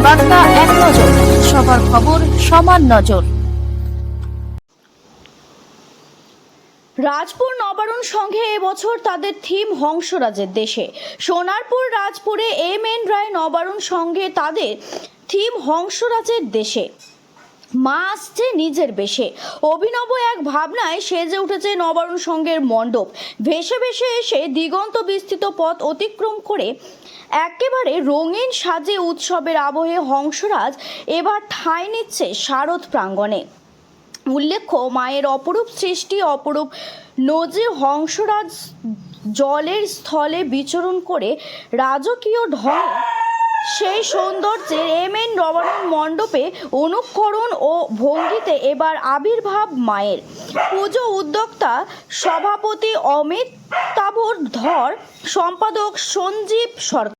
বার্তা এক নজর, সবার খবর সমান নজর। রাজপুর নবারুণ সংঘে এবছর তাদের থিম হংসরাজের দেশে। সোনারপুর রাজপুরে এম.এন. রায় নবারুণ সংঘে তাদের থিম হংসরাজের দেশে। মা আসছে নিজের বেশে, অভিনব এক ভাবনায় সেজে উঠেছে নবারুণ সংঘের মণ্ডপ। ভেসে ভেসে এসে দিগন্ত বিস্তৃত পথ অতিক্রম করে একেবারে রঙিন সাজে উৎসবের আবহে হংসরাজ এবার ঠাঁই নিচ্ছে শারদ প্রাঙ্গণে। উল্লেখ্য, মায়ের অপরূপ সৃষ্টি, অপরূপ নজির হংসরাজ জলের স্থলে বিচরণ করে রাজকীয় ঢঙে সেই সৌন্দর্যের এম.এন. নবারুণ মণ্ডপে অনুকরণ ও ভঙ্গিতে এবার আবির্ভাব মায়ের। পুজো উদ্যোক্তা সভাপতি অমিতাভ ধর, সম্পাদক সঞ্জীব সরকার।